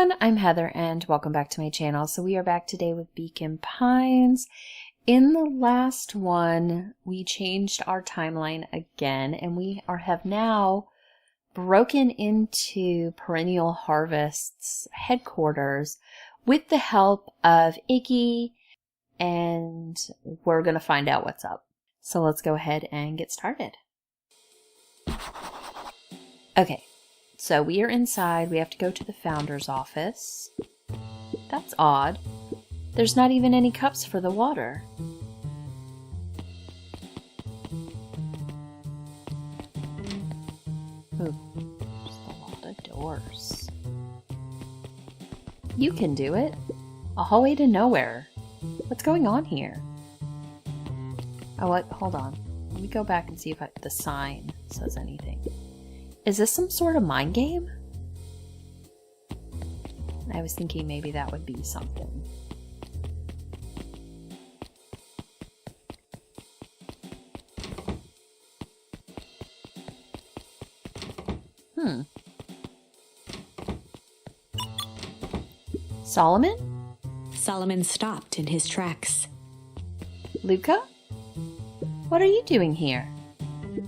everyone, I'm Heather and welcome back to my channel. So we are back today with Beacon Pines. In the last one, we changed our timeline again and we have now broken into Perennial Harvest's headquarters with the help of Iggy, and we're going to find out what's up. So let's go ahead and get started. Okay. So we are inside. We have to go to the founder's office. That's odd. There's not even any cups for the water. Ooh, there's a lot of doors. You can do it. A hallway to nowhere. What's going on here? Oh, what? Hold on. Let me go back and see if the sign says anything. Is this some sort of mind game? I was thinking maybe that would be something. Solomon? Solomon stopped in his tracks. Luca? What are you doing here?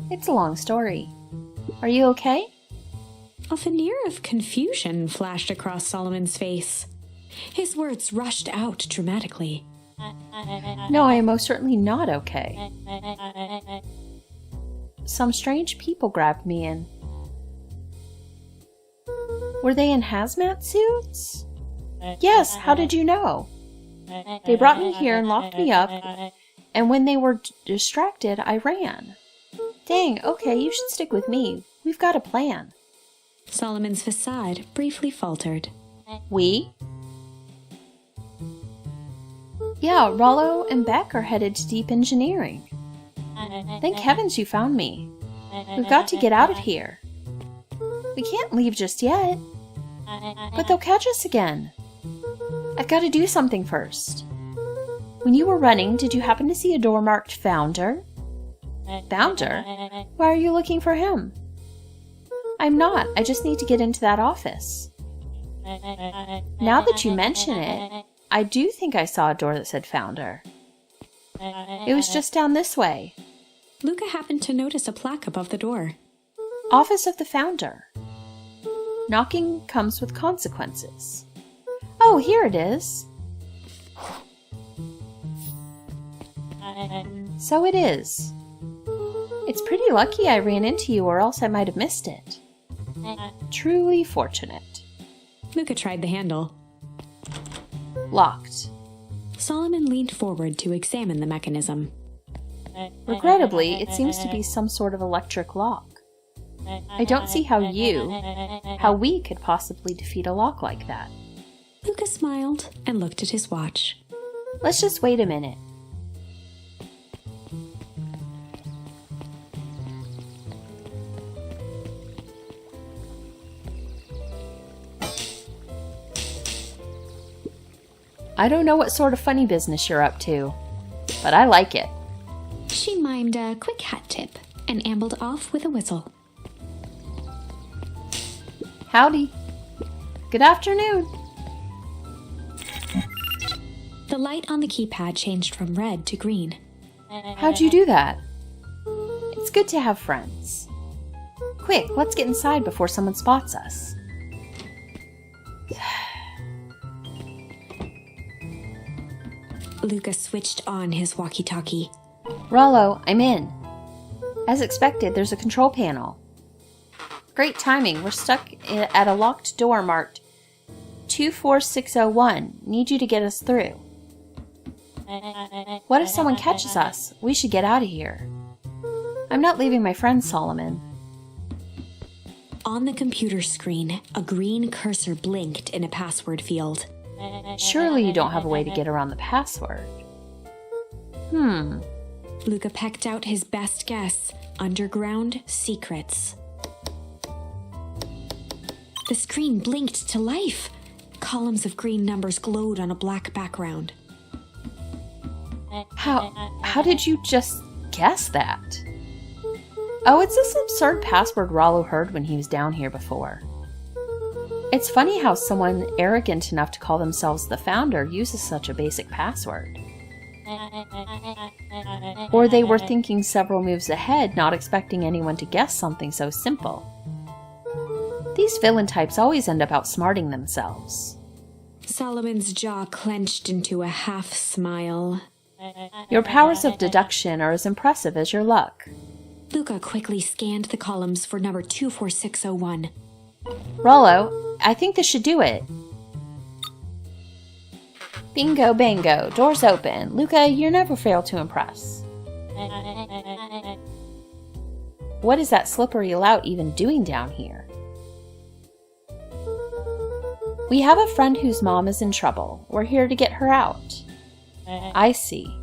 It's a long story. Are you okay? A veneer of confusion flashed across Solomon's face. His words rushed out dramatically. No, I am most certainly not okay. Some strange people grabbed me in. Were they in hazmat suits? Yes, how did you know? They brought me here and locked me up, and when they were distracted, I ran. Dang, okay, you should stick with me. We've got a plan. Solomon's facade briefly faltered. We? Yeah, Rollo and Beck are headed to Deep Engineering. Thank heavens you found me. We've got to get out of here. We can't leave just yet. But they'll catch us again. I've got to do something first. When you were running, did you happen to see a door marked Founder? Founder? Why are you looking for him? I'm not. I just need to get into that office. Now that you mention it, I do think I saw a door that said Founder. It was just down this way. Luca happened to notice a plaque above the door. Office of the Founder. Knocking comes with consequences. Oh, here it is. So it is. It's pretty lucky I ran into you or else I might have missed it. Truly fortunate. Luca tried the handle. Locked. Solomon leaned forward to examine the mechanism. Regrettably, it seems to be some sort of electric lock. I don't see how we could possibly defeat a lock like that. Luca smiled and looked at his watch. Let's just wait a minute. I don't know what sort of funny business you're up to, but I like it. She mimed a quick hat tip and ambled off with a whistle. Howdy. Good afternoon. The light on the keypad changed from red to green. How'd you do that? It's good to have friends. Quick, let's get inside before someone spots us. Luca switched on his walkie-talkie. Rollo, I'm in. As expected, there's a control panel. Great timing. We're stuck at a locked door marked 24601. Need you to get us through. What if someone catches us? We should get out of here. I'm not leaving my friend Solomon. On the computer screen, a green cursor blinked in a password field. Surely you don't have a way to get around the password. Luca pecked out his best guess. Underground secrets. The screen blinked to life. Columns of green numbers glowed on a black background. How did you just guess that? Oh, it's this absurd password Rollo heard when he was down here before. It's funny how someone arrogant enough to call themselves the founder uses such a basic password. Or they were thinking several moves ahead, not expecting anyone to guess something so simple. These villain types always end up outsmarting themselves. Solomon's jaw clenched into a half-smile. Your powers of deduction are as impressive as your luck. Luca quickly scanned the columns for number 24601. Rollo, I think this should do it. Bingo bango, doors open. Luca, you never fail to impress. What is that slippery lout even doing down here? We have a friend whose mom is in trouble. We're here to get her out. I see.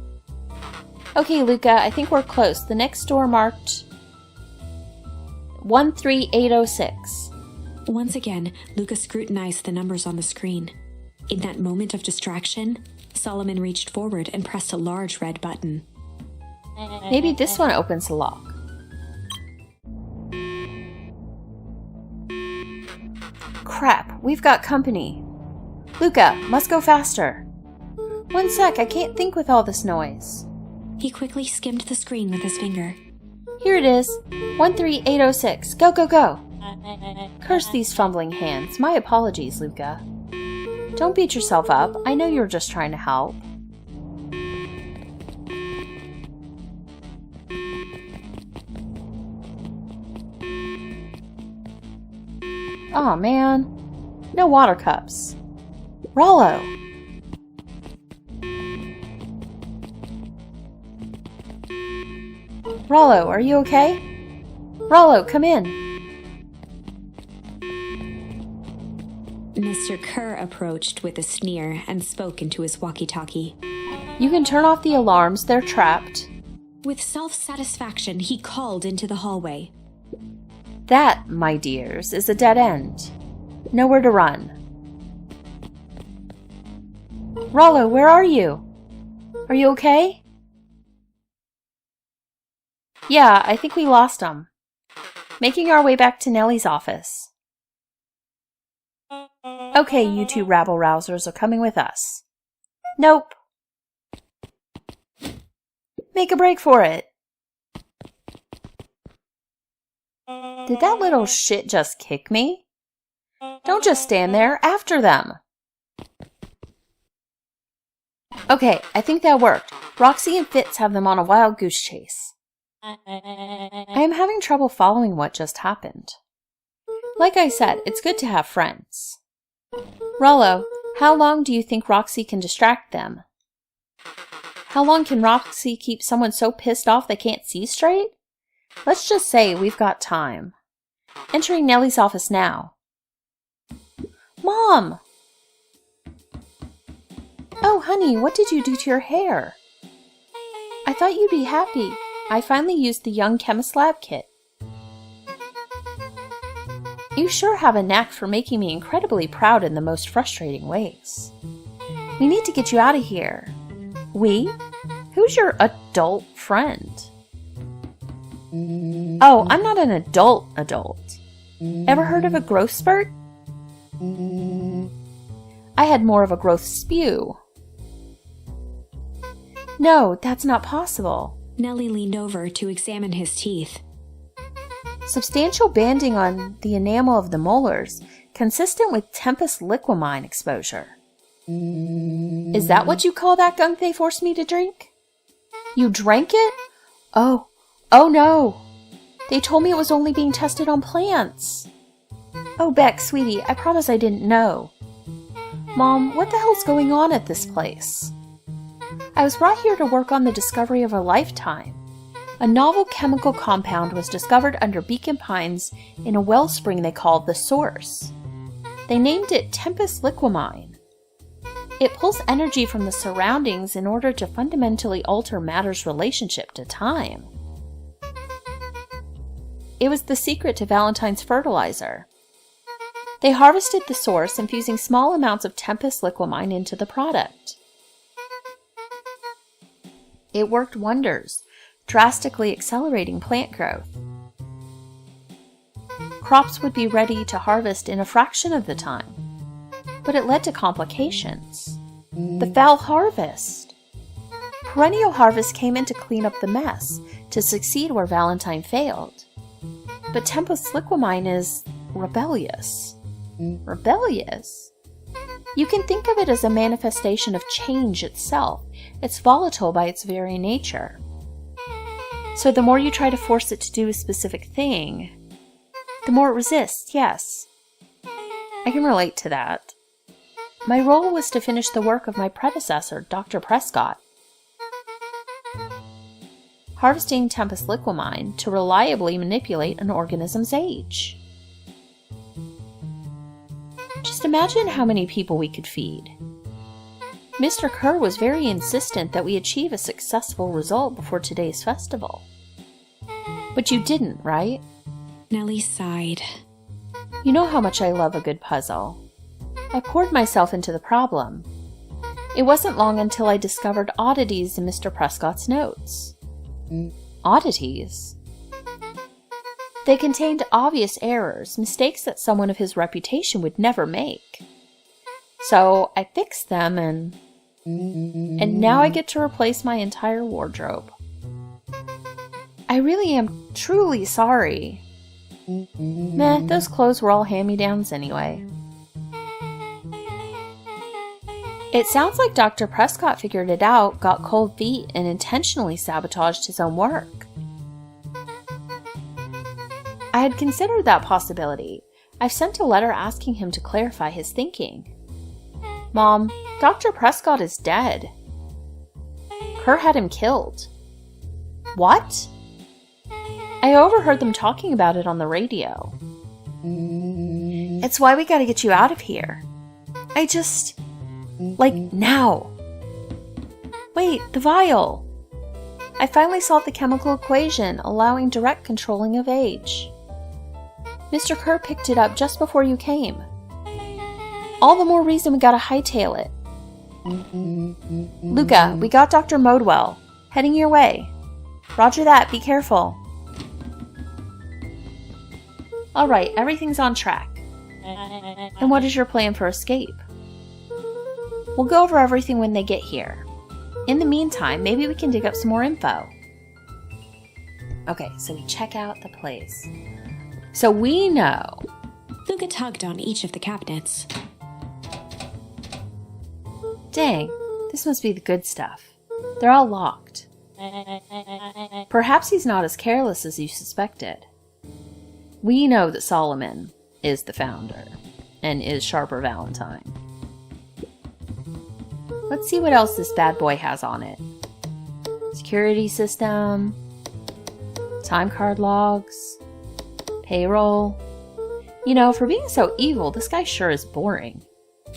Okay, Luca, I think we're close. The next door marked 13806. Once again, Luca scrutinized the numbers on the screen. In that moment of distraction, Solomon reached forward and pressed a large red button. Maybe this one opens the lock. Crap, we've got company. Luca, must go faster. One sec, I can't think with all this noise. He quickly skimmed the screen with his finger. Here it is. 13806. Go, go, go. Curse these fumbling hands. My apologies, Luca. Don't beat yourself up. I know you were just trying to help. Aw, man. No water cups. Rollo! Rollo, are you okay? Rollo, come in. Mr. Kerr approached with a sneer and spoke into his walkie-talkie. You can turn off the alarms. They're trapped. With self-satisfaction, he called into the hallway. That, my dears, is a dead end. Nowhere to run. Rollo, where are you? Are you okay? Yeah, I think we lost him. Making our way back to Nellie's office. Okay, you two rabble-rousers are coming with us. Nope. Make a break for it. Did that little shit just kick me? Don't just stand there. After them. Okay, I think that worked. Roxy and Fitz have them on a wild goose chase. I am having trouble following what just happened. Like I said, it's good to have friends. Rollo, how long do you think Roxy can distract them? How long can Roxy keep someone so pissed off they can't see straight? Let's just say we've got time. Entering Nellie's office now. Mom! Oh, honey, what did you do to your hair? I thought you'd be happy. I finally used the Young Chemist Lab kit. You sure have a knack for making me incredibly proud in the most frustrating ways. We need to get you out of here. We? Who's your adult friend? Oh, I'm not an adult. Ever heard of a growth spurt? I had more of a growth spew. No, that's not possible. Nellie leaned over to examine his teeth. Substantial banding on the enamel of the molars, consistent with Tempest liquamine exposure. Is that what you call that gunk they forced me to drink? You drank it? Oh no! They told me it was only being tested on plants. Oh, Beck, sweetie, I promise I didn't know. Mom, what the hell's going on at this place? I was brought here to work on the discovery of a lifetime. A novel chemical compound was discovered under Beacon Pines in a wellspring they called the Source. They named it Tempest liquamine. It pulls energy from the surroundings in order to fundamentally alter matter's relationship to time. It was the secret to Valentine's fertilizer. They harvested the source, infusing small amounts of Tempest liquamine into the product. It worked wonders, drastically accelerating plant growth. crops would be ready to harvest in a fraction of the time. But it led to complications. The foul harvest. Perennial Harvest came in to clean up the mess, to succeed where Valentine failed. But Tempus Liquamine is rebellious. Rebellious? You can think of it as a manifestation of change itself. It's volatile by its very nature. So the more you try to force it to do a specific thing, the more it resists, yes. I can relate to that. My role was to finish the work of my predecessor, Dr. Prescott. Harvesting Tempus Liquamine to reliably manipulate an organism's age. Just imagine how many people we could feed. Mr. Kerr was very insistent that we achieve a successful result before today's festival. But you didn't, right? Nellie sighed. You know how much I love a good puzzle. I poured myself into the problem. It wasn't long until I discovered oddities in Mr. Prescott's notes. Oddities? They contained obvious errors, mistakes that someone of his reputation would never make. So I fixed them and now I get to replace my entire wardrobe. I really am truly sorry. Meh, those clothes were all hand-me-downs anyway. It sounds like Dr. Prescott figured it out, got cold feet, and intentionally sabotaged his own work. I had considered that possibility. I've sent a letter asking him to clarify his thinking. Mom, Dr. Prescott is dead. Kerr had him killed. What? I overheard them talking about it on the radio. It's why we gotta get you out of here. Like, now. Wait, the vial. I finally solved the chemical equation, allowing direct controlling of age. Mr. Kerr picked it up just before you came. All the more reason we gotta hightail it. Luca, we got Dr. Modwell. Heading your way. Roger that, be careful. Alright, everything's on track. And what is your plan for escape? We'll go over everything when they get here. In the meantime, maybe we can dig up some more info. Okay, so we check out the place. So we know. Luca tugged on each of the cabinets. Dang, this must be the good stuff. They're all locked. Perhaps he's not as careless as you suspected. We know that Solomon is the founder and is Sharper Valentine. Let's see what else this bad boy has on it. Security system, time card logs, payroll. You know, for being so evil, this guy sure is boring.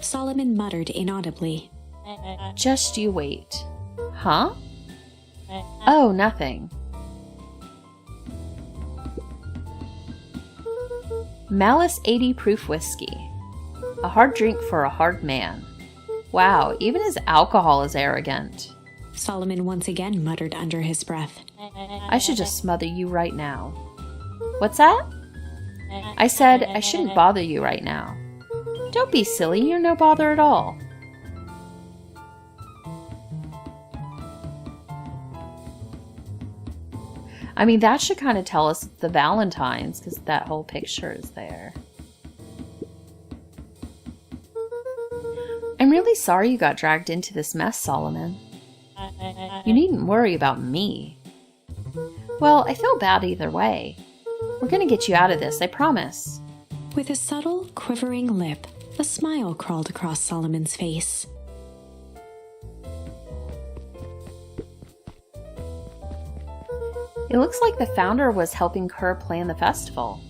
Solomon muttered inaudibly. Just you wait. Huh? Oh, nothing. Malice 80 proof whiskey. A hard drink for a hard man. Wow, even his alcohol is arrogant. Solomon once again muttered under his breath. I should just smother you right now. What's that? I said I shouldn't bother you right now. Don't be silly, you're no bother at all. I mean, that should kind of tell us the Valentines, because that whole picture is there. I'm really sorry you got dragged into this mess, Solomon. You needn't worry about me. Well, I feel bad either way. We're gonna get you out of this, I promise. With a subtle, quivering lip, a smile crawled across Solomon's face. It looks like the founder was helping Kerr plan the festival.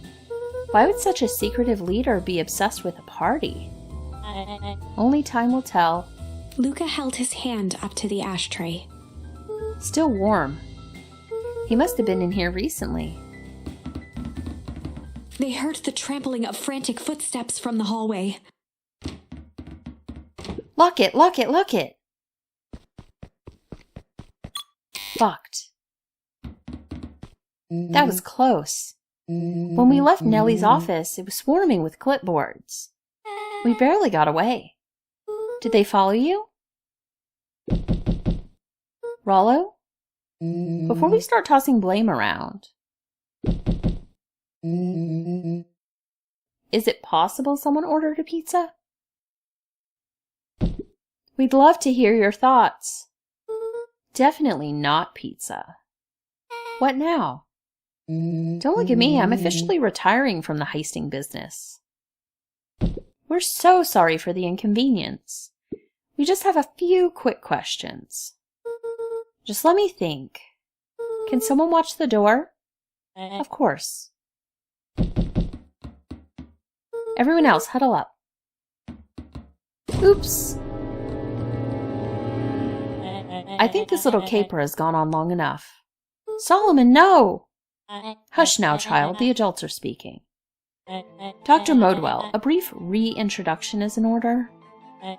Why would such a secretive leader be obsessed with a party? Only time will tell. Luca held his hand up to the ashtray. Still warm. He must have been in here recently. They heard the trampling of frantic footsteps from the hallway. Lock it, lock it, lock it! Locked. That was close. When we left Nellie's office, it was swarming with clipboards. We barely got away. Did they follow you? Rollo? Before we start tossing blame around, is it possible someone ordered a pizza? We'd love to hear your thoughts. Definitely not pizza. What now? Don't look at me, I'm officially retiring from the heisting business. We're so sorry for the inconvenience. We just have a few quick questions. Just let me think. Can someone watch the door? Of course. Everyone else, huddle up. Oops. I think this little caper has gone on long enough. Solomon, no! Hush now, child, the adults are speaking. Dr. Modwell, a brief reintroduction is in order.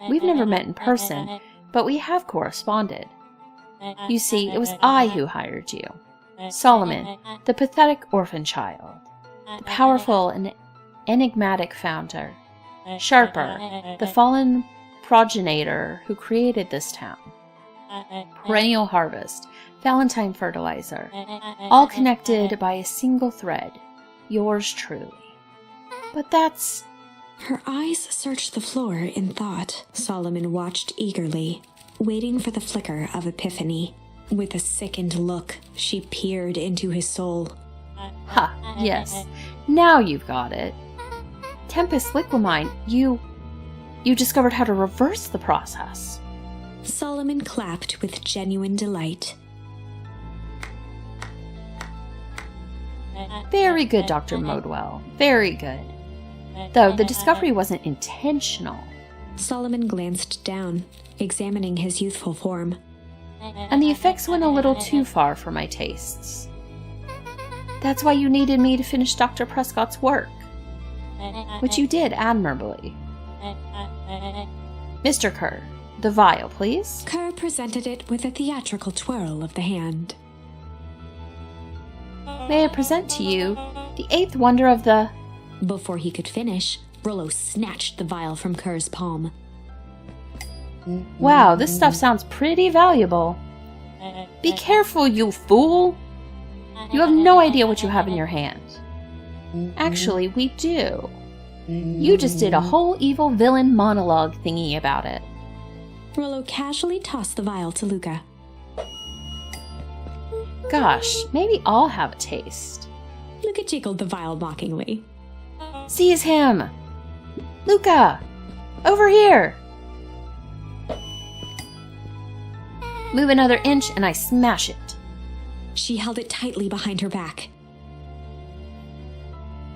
We've never met in person, but we have corresponded. You see, it was I who hired you. Solomon, the pathetic orphan child. The powerful and enigmatic founder. Sharper, the fallen progenitor who created this town. Perennial harvest, Valentine fertilizer, all connected by a single thread. Yours truly. But that's... Her eyes searched the floor in thought. Solomon watched eagerly, waiting for the flicker of epiphany. With a sickened look, she peered into his soul. Ha, yes. Now you've got it. Tempest Liquimine, you discovered how to reverse the process. Solomon clapped with genuine delight. Very good, Dr. Modwell. Very good. Though the discovery wasn't intentional. Solomon glanced down, examining his youthful form. And the effects went a little too far for my tastes. That's why you needed me to finish Dr. Prescott's work. Which you did admirably. Mr. Kerr, the vial, please. Kerr presented it with a theatrical twirl of the hand. May I present to you the eighth wonder of the... Before he could finish, Rollo snatched the vial from Kerr's palm. Wow, this stuff sounds pretty valuable. Be careful, you fool! You have no idea what you have in your hand. Actually, we do. You just did a whole evil villain monologue thingy about it. Rollo casually tossed the vial to Luca. Gosh, maybe I'll have a taste. Luca jiggled the vial mockingly. Seize him! Luca! Over here! Move another inch and I smash it. She held it tightly behind her back.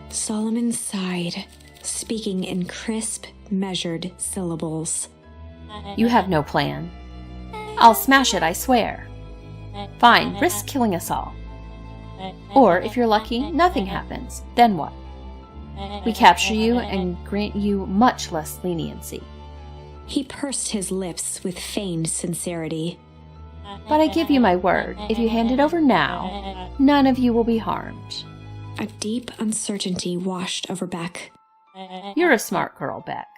Solomon sighed, speaking in crisp, measured syllables. You have no plan. I'll smash it, I swear. Fine, risk killing us all. Or, if you're lucky, nothing happens. Then what? We capture you and grant you much less leniency. He pursed his lips with feigned sincerity. But I give you my word, if you hand it over now, none of you will be harmed. A deep uncertainty washed over Beck. You're a smart girl, Beck.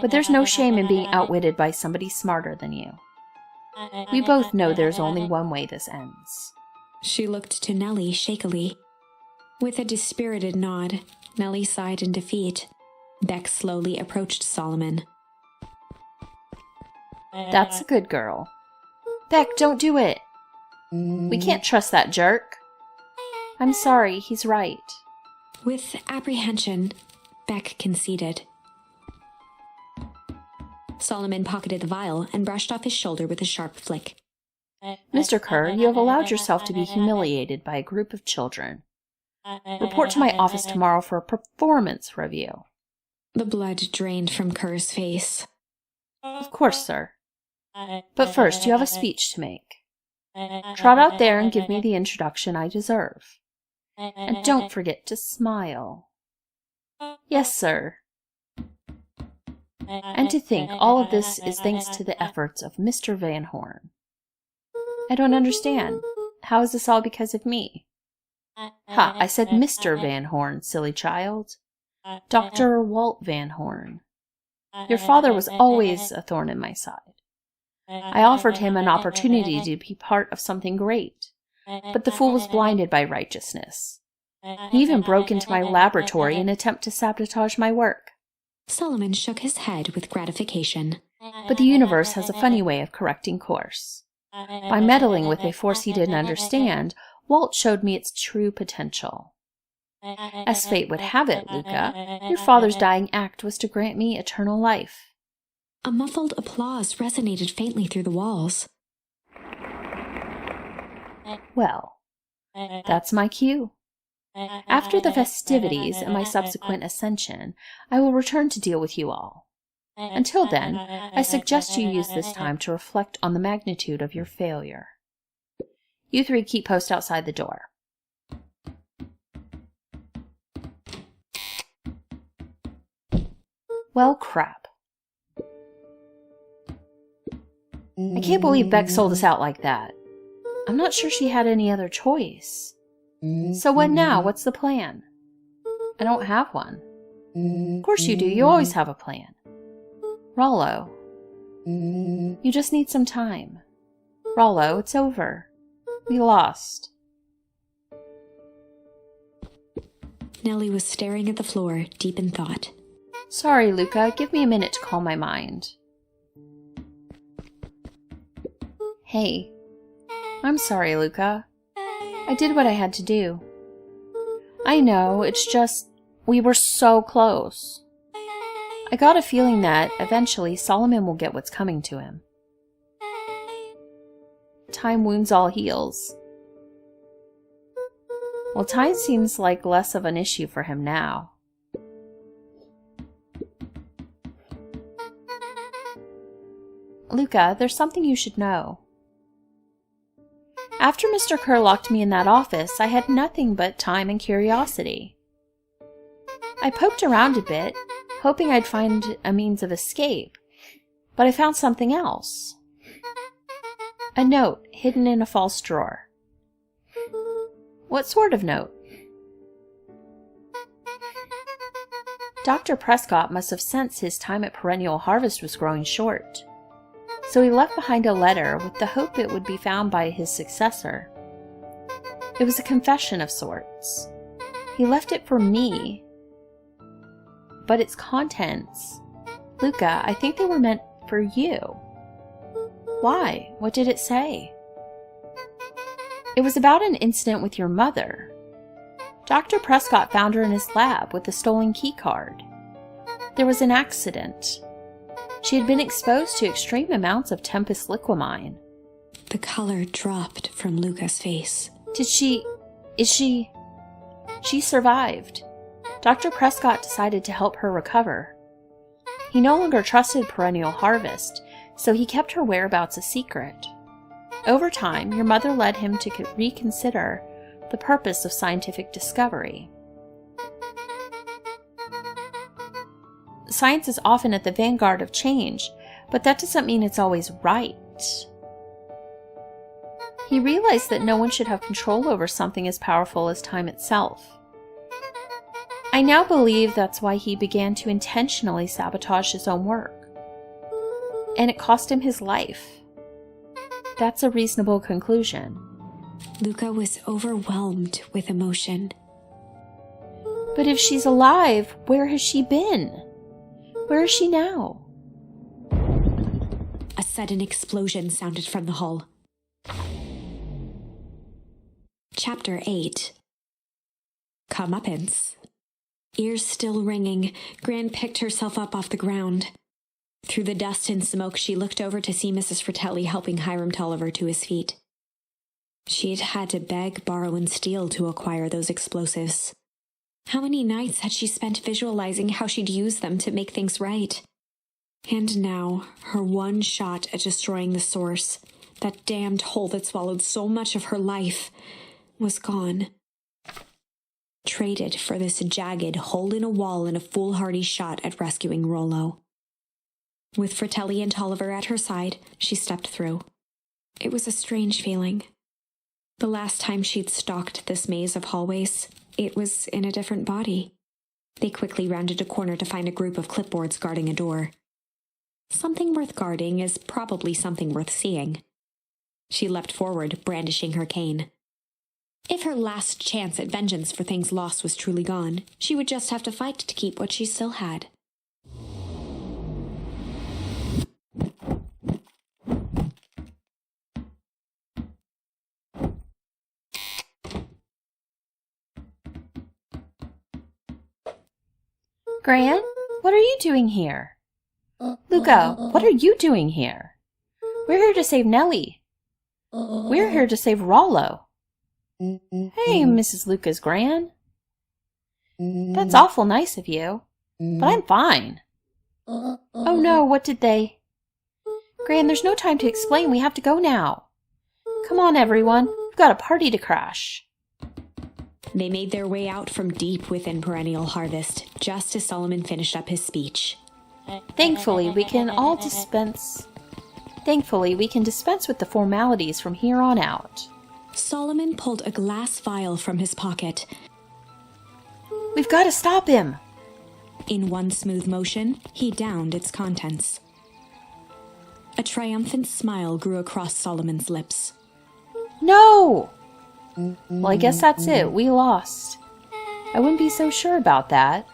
But there's no shame in being outwitted by somebody smarter than you. We both know there's only one way this ends. She looked to Nellie shakily. With a dispirited nod, Nellie sighed in defeat. Beck slowly approached Solomon. That's a good girl. Beck, don't do it. We can't trust that jerk. I'm sorry, he's right. With apprehension, Beck conceded. Solomon pocketed the vial and brushed off his shoulder with a sharp flick. Mr. Kerr, you have allowed yourself to be humiliated by a group of children. Report to my office tomorrow for a performance review. The blood drained from Kerr's face. Of course, sir. But first, you have a speech to make. Trot out there and give me the introduction I deserve. And don't forget to smile. Yes, sir. And to think all of this is thanks to the efforts of Mr. Van Horn. I don't understand. How is this all because of me? Ha, I said Mr. Van Horn, silly child. Dr. Walt Van Horn. Your father was always a thorn in my side. I offered him an opportunity to be part of something great, but the fool was blinded by righteousness. He even broke into my laboratory in an attempt to sabotage my work. Solomon shook his head with gratification. But the universe has a funny way of correcting course. By meddling with a force he didn't understand, Walt showed me its true potential. As fate would have it, Luca, your father's dying act was to grant me eternal life. A muffled applause resonated faintly through the walls. Well, that's my cue. After the festivities and my subsequent ascension, I will return to deal with you all. Until then, I suggest you use this time to reflect on the magnitude of your failure. You three keep post outside the door. Well, crap. I can't believe Beck sold us out like that. I'm not sure she had any other choice. So what now? What's the plan? I don't have one. Of course you do. You always have a plan. Rollo, you just need some time. Rollo, it's over. We lost. Nellie was staring at the floor, deep in thought. Sorry, Luca. Give me a minute to calm my mind. Hey. I'm sorry, Luca. I did what I had to do. I know, it's just, we were so close. I got a feeling that, eventually, Solomon will get what's coming to him. Time wounds all heals. Well, time seems like less of an issue for him now. Luca, there's something you should know. After Mr. Kerr locked me in that office, I had nothing but time and curiosity. I poked around a bit, hoping I'd find a means of escape, but I found something else. A note hidden in a false drawer. What sort of note? Dr. Prescott must have sensed his time at Perennial Harvest was growing short, so he left behind a letter with the hope it would be found by his successor. It was a confession of sorts. He left it for me, but its contents, Luca, I think they were meant for you. Why? What did it say? It was about an incident with your mother. Dr. Prescott found her in his lab with a stolen key card. There was an accident. She had been exposed to extreme amounts of Tempus liquamine. The color dropped from Luca's face. She survived. Dr. Prescott decided to help her recover. He no longer trusted Perennial Harvest, so he kept her whereabouts a secret. Over time, your mother led him to reconsider the purpose of scientific discovery. Science is often at the vanguard of change, but that doesn't mean it's always right. He realized that no one should have control over something as powerful as time itself. I now believe that's why he began to intentionally sabotage his own work. And it cost him his life. That's a reasonable conclusion. Luca was overwhelmed with emotion. But if she's alive, where has she been? Where is she now? A sudden explosion sounded from the hull. Chapter 8. Comeuppance. Ears still ringing, Gran picked herself up off the ground. Through the dust and smoke, she looked over to see Mrs. Fratelli helping Hiram Tolliver to his feet. She'd had to beg, borrow, and steal to acquire those explosives. How many nights had she spent visualizing how she'd use them to make things right? And now, her one shot at destroying the source, that damned hole that swallowed so much of her life, was gone. Traded for this jagged hole in a wall and a foolhardy shot at rescuing Rollo. With Fratelli and Tolliver at her side, she stepped through. It was a strange feeling. The last time she'd stalked this maze of hallways, it was in a different body. They quickly rounded a corner to find a group of clipboards guarding a door. Something worth guarding is probably something worth seeing. She leapt forward, brandishing her cane. If her last chance at vengeance for things lost was truly gone, she would just have to fight to keep what she still had. Gran, what are you doing here? Luca, what are you doing here? We're here to save Nellie. We're here to save Rollo. Hey, Mrs. Luca's Gran. That's awful nice of you, but I'm fine. Oh no, what did they... Gran, there's no time to explain. We have to go now. Come on, everyone. We've got a party to crash. They made their way out from deep within Perennial Harvest, just as Solomon finished up his speech. Thankfully, we can dispense with the formalities from here on out. Solomon pulled a glass vial from his pocket. We've got to stop him! In one smooth motion, he downed its contents. A triumphant smile grew across Solomon's lips. No! Well, I guess that's it. We lost. I wouldn't be so sure about that.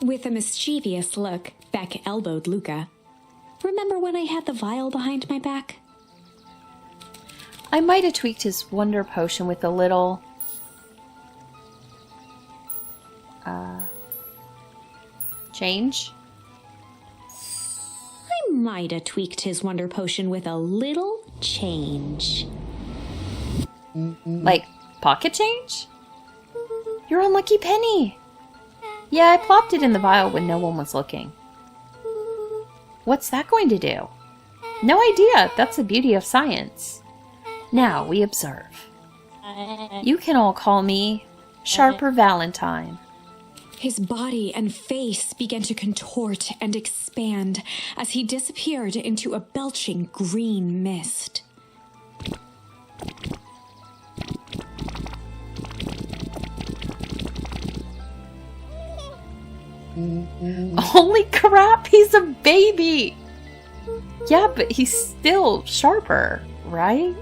With a mischievous look, Beck elbowed Luca. Remember when I had the vial behind my back? I might have tweaked his wonder potion with a little... change? I might have tweaked his wonder potion with a little change. Like, pocket change? Your unlucky penny! Yeah, I plopped it in the vial when no one was looking. What's that going to do? No idea. That's the beauty of science. Now we observe. You can all call me Sharper Valentine. His body and face began to contort and expand as he disappeared into a belching green mist. Holy crap, he's a baby! Yeah, but he's still Sharper, right?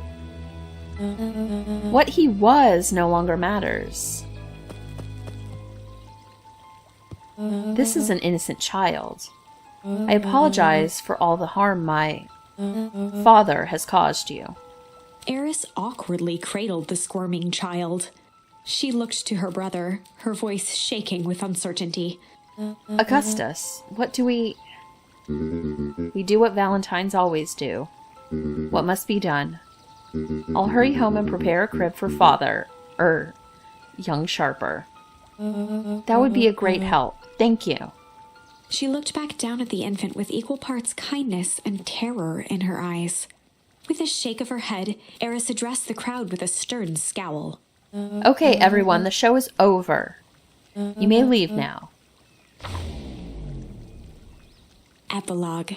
What he was no longer matters. This is an innocent child. I apologize for all the harm my father has caused you. Eris awkwardly cradled the squirming child. She looked to her brother, her voice shaking with uncertainty. Augustus, what do we... We do what Valentines always do. What must be done. I'll hurry home and prepare a crib for father, young Sharper. That would be a great help. Thank you. She looked back down at the infant with equal parts kindness and terror in her eyes. With a shake of her head, Eris addressed the crowd with a stern scowl. Okay, everyone, the show is over. You may leave now. Epilogue.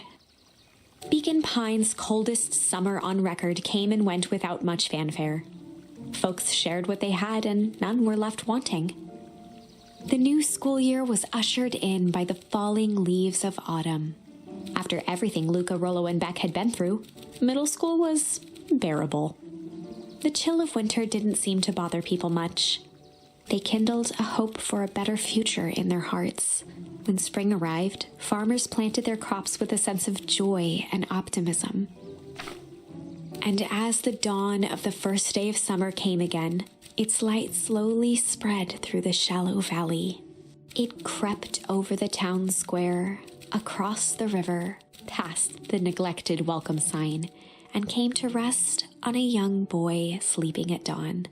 Beacon Pines' coldest summer on record came and went without much fanfare. Folks shared what they had and none were left wanting. The new school year was ushered in by the falling leaves of autumn. After everything Luca, Rollo, and Beck had been through, middle school was bearable. The chill of winter didn't seem to bother people much. They kindled a hope for a better future in their hearts. When spring arrived, farmers planted their crops with a sense of joy and optimism. And as the dawn of the first day of summer came again, its light slowly spread through the shallow valley. It crept over the town square, across the river, past the neglected welcome sign, and came to rest on a young boy sleeping at dawn,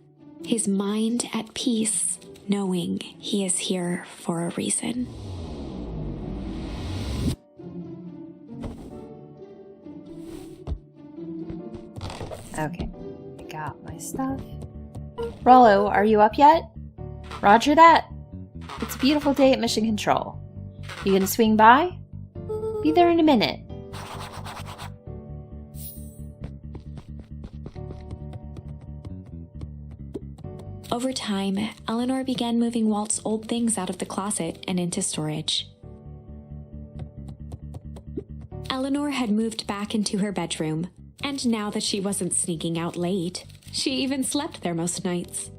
his mind at peace, knowing he is here for a reason. Okay, I got my stuff. Rollo, are you up yet? Roger that. It's a beautiful day at Mission Control. You gonna swing by? Be there in a minute. Over time, Eleanor began moving Walt's old things out of the closet and into storage. Eleanor had moved back into her bedroom, and now that she wasn't sneaking out late, she even slept there most nights.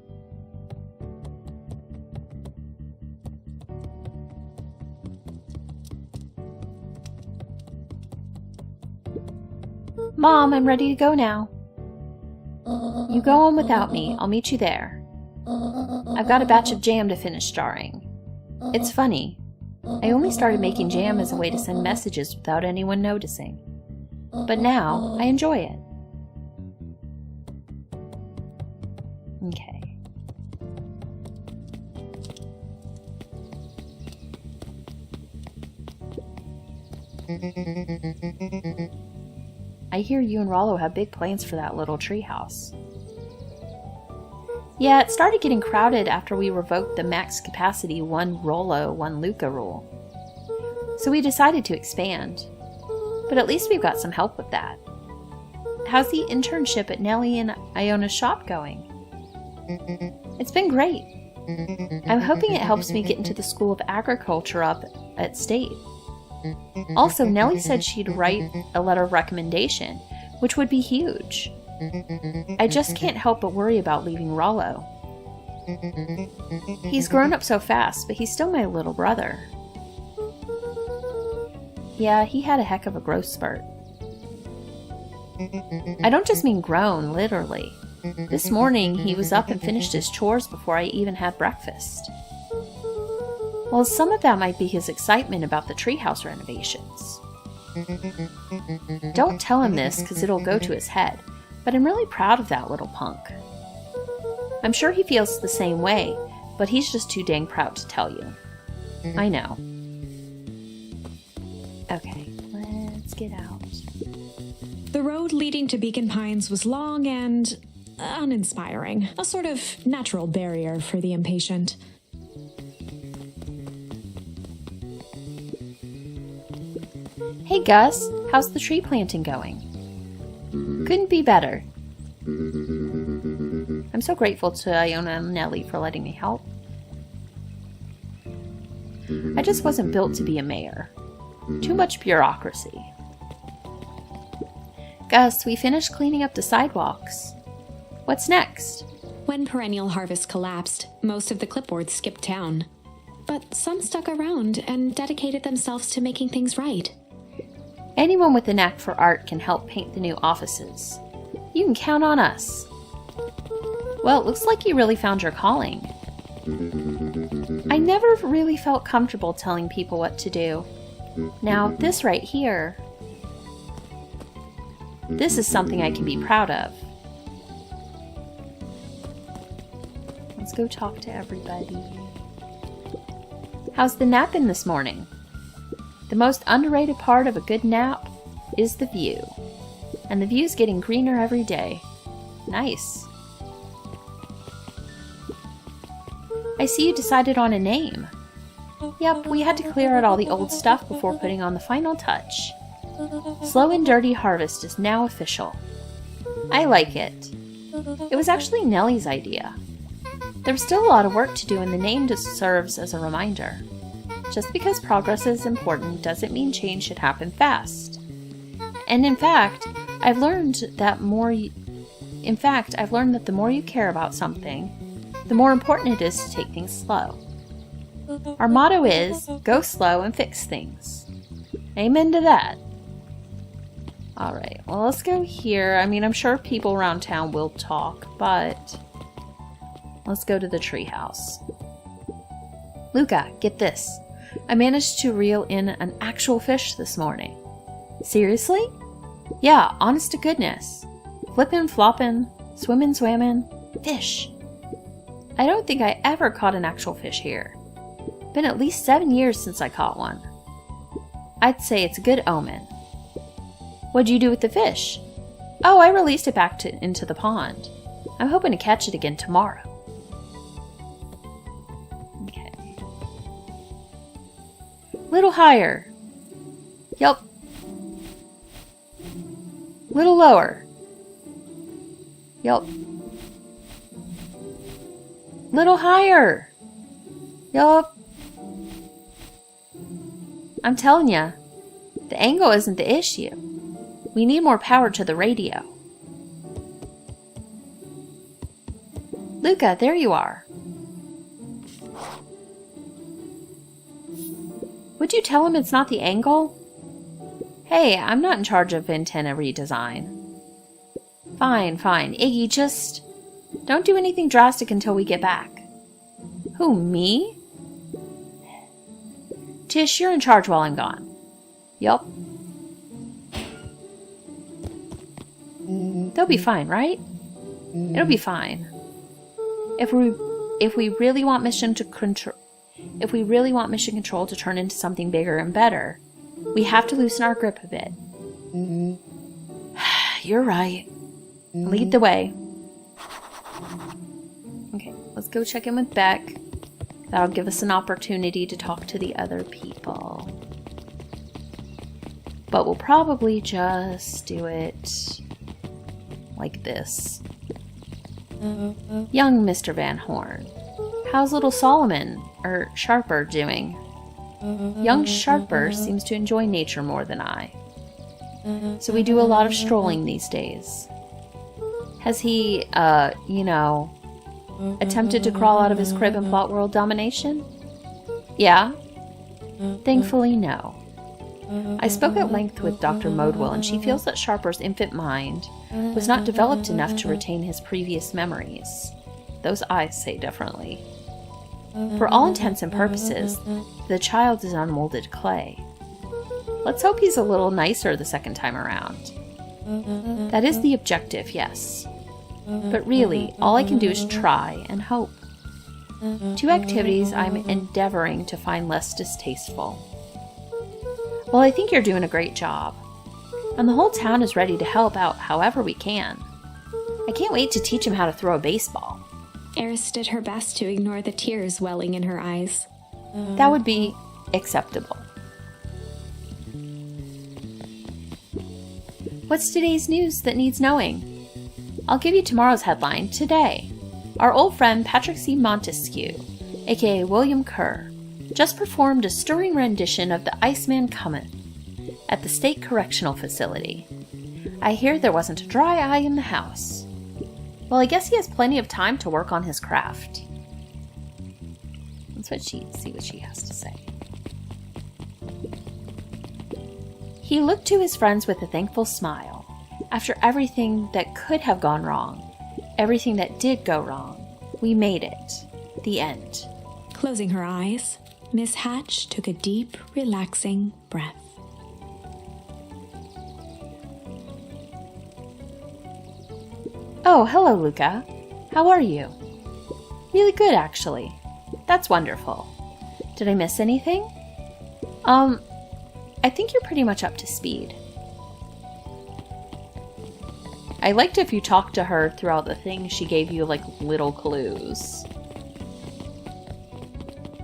Mom, I'm ready to go now. You go on without me. I'll meet you there. I've got a batch of jam to finish jarring. It's funny. I only started making jam as a way to send messages without anyone noticing. But now, I enjoy it. Okay. I hear you and Rollo have big plans for that little treehouse. Yeah, it started getting crowded after we revoked the max capacity 1 Rollo, 1 Luca rule. So we decided to expand. But at least we've got some help with that. How's the internship at Nellie and Iona's shop going? It's been great. I'm hoping it helps me get into the School of Agriculture up at State. Also, Nellie said she'd write a letter of recommendation, which would be huge. I just can't help but worry about leaving Rollo. He's grown up so fast, but he's still my little brother. Yeah, he had a heck of a growth spurt. I don't just mean grown, literally. This morning, he was up and finished his chores before I even had breakfast. Well, some of that might be his excitement about the treehouse renovations. Don't tell him this, because it'll go to his head, but I'm really proud of that little punk. I'm sure he feels the same way, but he's just too dang proud to tell you. I know. Okay, let's get out. The road leading to Beacon Pines was long and uninspiring, a sort of natural barrier for the impatient. Hey Gus, how's the tree planting going? Couldn't be better. I'm so grateful to Iona and Nellie for letting me help. I just wasn't built to be a mayor. Too much bureaucracy. Gus, we finished cleaning up the sidewalks. What's next? When Perennial Harvest collapsed, most of the clipboards skipped town. But some stuck around and dedicated themselves to making things right. Anyone with a knack for art can help paint the new offices. You can count on us. Well, it looks like you really found your calling. I never really felt comfortable telling people what to do. Now, this right here, this is something I can be proud of. Let's go talk to everybody. How's the nap been this morning? The most underrated part of a good nap is the view. And the view's getting greener every day. Nice. I see you decided on a name. Yep, we had to clear out all the old stuff before putting on the final touch. Slow and Dirty Harvest is now official. I like it. It was actually Nellie's idea. There's still a lot of work to do and the name just serves as a reminder. Just because progress is important doesn't mean change should happen fast. And in fact, I've learned that the more you care about something, the more important it is to take things slow. Our motto is, go slow and fix things. Amen to that. Alright, well let's go here. I mean, I'm sure people around town will talk, but let's go to the treehouse. Luca, get this. I managed to reel in an actual fish this morning. Seriously? Yeah, honest to goodness. Flippin', floppin', swimmin', swammin', fish. I don't think I ever caught an actual fish here. Been at least 7 years since I caught one. I'd say it's a good omen. What'd you do with the fish? Oh, I released it back into the pond. I'm hoping to catch it again tomorrow. Okay. Little higher. Yup. Little lower. Yup. Little higher. Yup. I'm telling ya, the angle isn't the issue. We need more power to the radio. Luca, there you are. Would you tell him it's not the angle? Hey, I'm not in charge of antenna redesign. Fine, fine. Iggy, just don't do anything drastic until we get back. Who, me? Tish, you're in charge while I'm gone. Yup. They'll be fine, right? It'll be fine. If we really want mission control to turn into something bigger and better, we have to loosen our grip a bit. You're right. Lead the way. Okay, let's go check in with Beck. That'll give us an opportunity to talk to the other people. But we'll probably just do it like this. Young Mr. Van Horn, how's little Solomon, or Sharper, doing? Young Sharper seems to enjoy nature more than I. So we do a lot of strolling these days. Has he, attempted to crawl out of his crib and plot world domination? Yeah? Thankfully, no. I spoke at length with Dr. Modewell, and she feels that Sharper's infant mind was not developed enough to retain his previous memories. Those eyes say differently. For all intents and purposes, the child is unmolded clay. Let's hope he's a little nicer the second time around. That is the objective, yes. But really, all I can do is try and hope. 2 activities I'm endeavoring to find less distasteful. Well, I think you're doing a great job. And the whole town is ready to help out however we can. I can't wait to teach him how to throw a baseball. Eris did her best to ignore the tears welling in her eyes. That would be acceptable. What's today's news that needs knowing? I'll give you tomorrow's headline today. Our old friend Patrick C. Montesquieu, aka William Kerr, just performed a stirring rendition of The Iceman Cometh at the State Correctional Facility. I hear there wasn't a dry eye in the house. Well, I guess he has plenty of time to work on his craft. Let's see what she has to say. He looked to his friends with a thankful smile. After everything that could have gone wrong, everything that did go wrong, we made it. The end. Closing her eyes, Miss Hatch took a deep, relaxing breath. Oh, hello, Luca. How are you? Really good, actually. That's wonderful. Did I miss anything? I think you're pretty much up to speed. I liked if you talked to her throughout the thing, she gave you, like, little clues.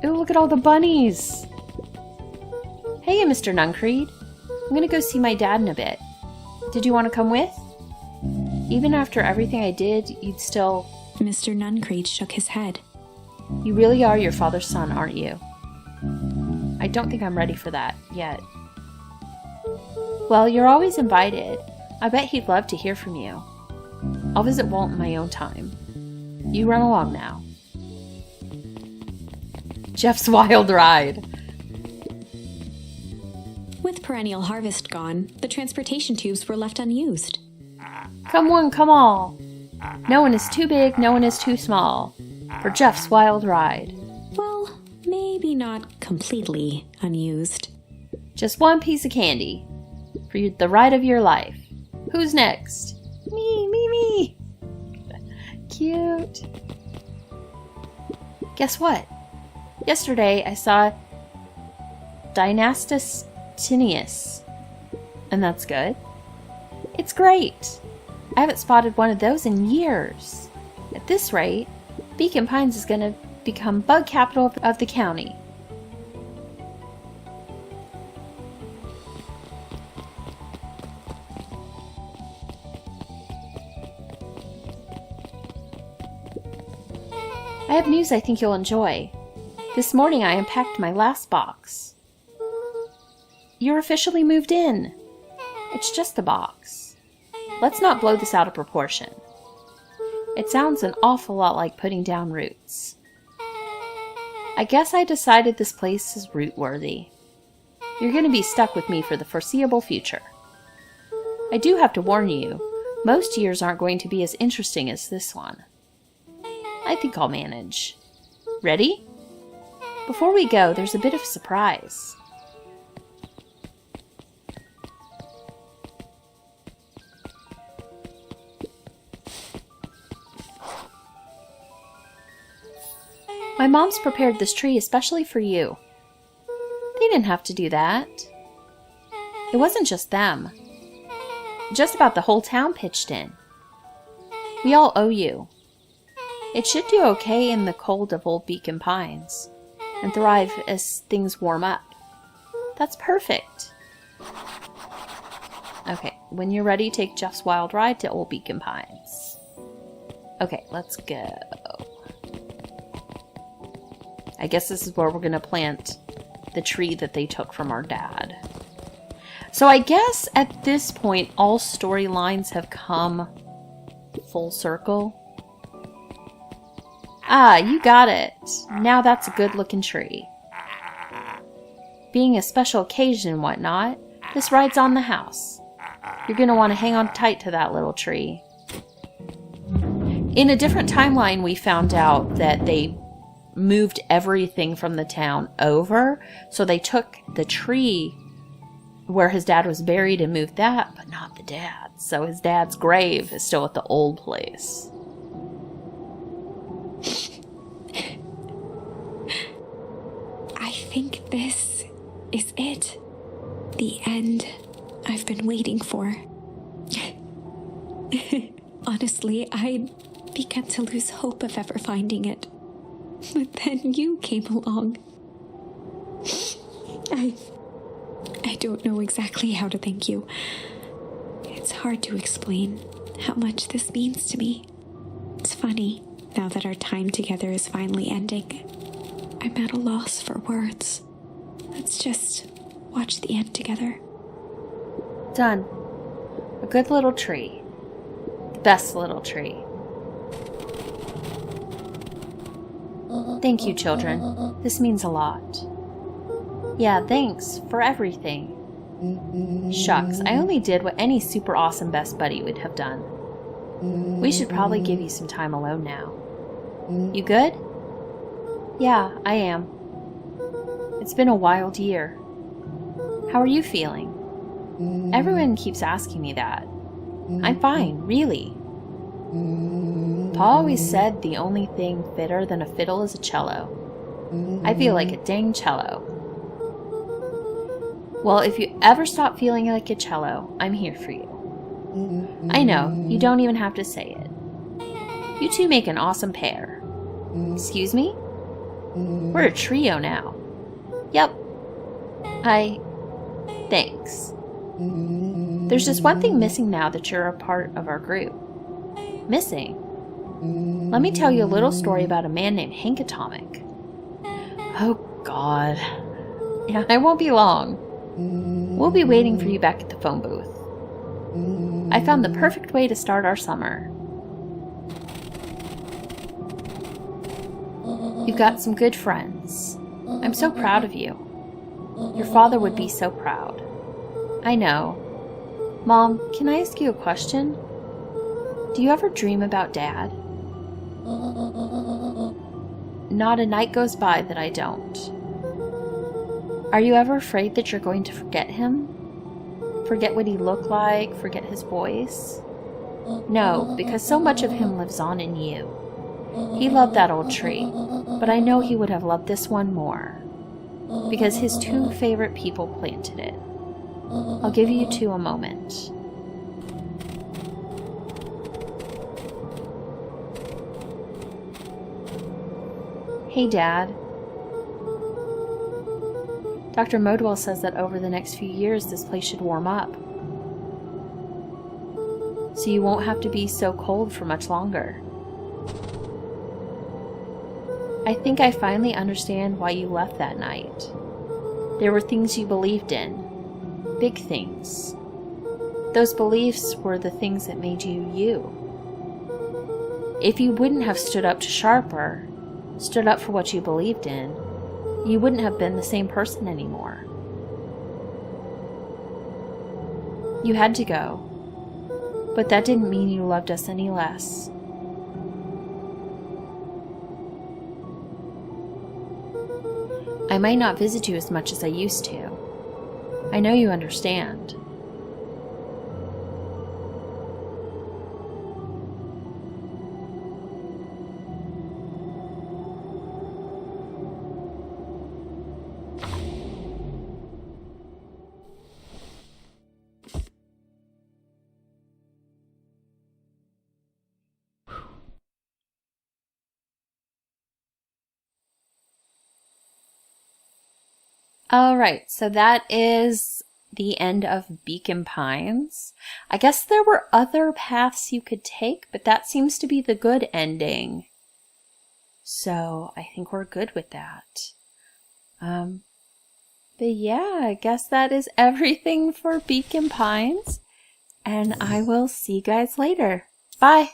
Ooh, look at all the bunnies! Hey, Mr. Nuncreed. I'm gonna go see my dad in a bit. Did you want to come with? Even after everything I did, you'd still... Mr. Nuncreed shook his head. You really are your father's son, aren't you? I don't think I'm ready for that, yet. Well, you're always invited. I bet he'd love to hear from you. I'll visit Walt in my own time. You run along now. Jeff's wild ride. With perennial harvest gone, the transportation tubes were left unused. Come one, come all. No one is too big, no one is too small for Jeff's wild ride. Well, maybe not completely unused. Just one piece of candy for the ride of your life. Who's next? Me. Cute. Guess what? Yesterday I saw Dynastus Tinius. And that's good. It's great. I haven't spotted one of those in years. At this rate, Beacon Pines is going to become bug capital of the county. I have news I think you'll enjoy. This morning I unpacked my last box. You're officially moved in. It's just a box. Let's not blow this out of proportion. It sounds an awful lot like putting down roots. I guess I decided this place is root-worthy. You're going to be stuck with me for the foreseeable future. I do have to warn you, most years aren't going to be as interesting as this one. I think I'll manage. Ready? Before we go, there's a bit of a surprise. My mom's prepared this tree especially for you. They didn't have to do that. It wasn't just them. Just about the whole town pitched in. We all owe you. It should do okay in the cold of Old Beacon Pines, and thrive as things warm up. That's perfect. Okay, when you're ready, take Jeff's wild ride to Old Beacon Pines. Okay, let's go. I guess this is where we're going to plant the tree that they took from our dad. So I guess at this point, all storylines have come full circle. Ah, you got it. Now that's a good-looking tree. Being a special occasion and whatnot, this ride's on the house. You're going to want to hang on tight to that little tree. In a different timeline, we found out that they moved everything from the town over. So they took the tree where his dad was buried and moved that, but not the dad. So his dad's grave is still at the old place. I think this is it. The end I've been waiting for. Honestly, I'd begun to lose hope of ever finding it. But then you came along. I don't know exactly how to thank you. It's hard to explain how much this means to me. It's funny, now that our time together is finally ending. I'm at a loss for words. Let's just watch the end together. Done. A good little tree. The best little tree. Thank you, children. This means a lot. Yeah, thanks for everything. Shucks, I only did what any super awesome best buddy would have done. We should probably give you some time alone now. You good? Yeah, I am. It's been a wild year. How are you feeling? Everyone keeps asking me that. I'm fine, really. Pa always said the only thing fitter than a fiddle is a cello. I feel like a dang cello. Well, if you ever stop feeling like a cello, I'm here for you. I know, you don't even have to say it. You two make an awesome pair. Excuse me? We're a trio now. Yep. Thanks. There's just one thing missing now that you're a part of our group. Missing? Let me tell you a little story about a man named Hank Atomic. Oh, God. Yeah, I won't be long. We'll be waiting for you back at the phone booth. I found the perfect way to start our summer. You've got some good friends. I'm so proud of you. Your father would be so proud. I know. Mom, can I ask you a question? Do you ever dream about Dad? Not a night goes by that I don't. Are you ever afraid that you're going to forget him? Forget what he looked like? Forget his voice? No, because so much of him lives on in you. He loved that old tree, but I know he would have loved this one more. Because his two favorite people planted it. I'll give you two a moment. Hey, Dad. Dr. Modwell says that over the next few years this place should warm up. So you won't have to be so cold for much longer. I think I finally understand why you left that night. There were things you believed in. Big things. Those beliefs were the things that made you you. If you wouldn't have stood up to Sharper, stood up for what you believed in, you wouldn't have been the same person anymore. You had to go, but that didn't mean you loved us any less. I might not visit you as much as I used to. I know you understand. Alright, so that is the end of Beacon Pines. I guess there were other paths you could take, but that seems to be the good ending. So I think we're good with that. But yeah, I guess that is everything for Beacon Pines. And I will see you guys later. Bye!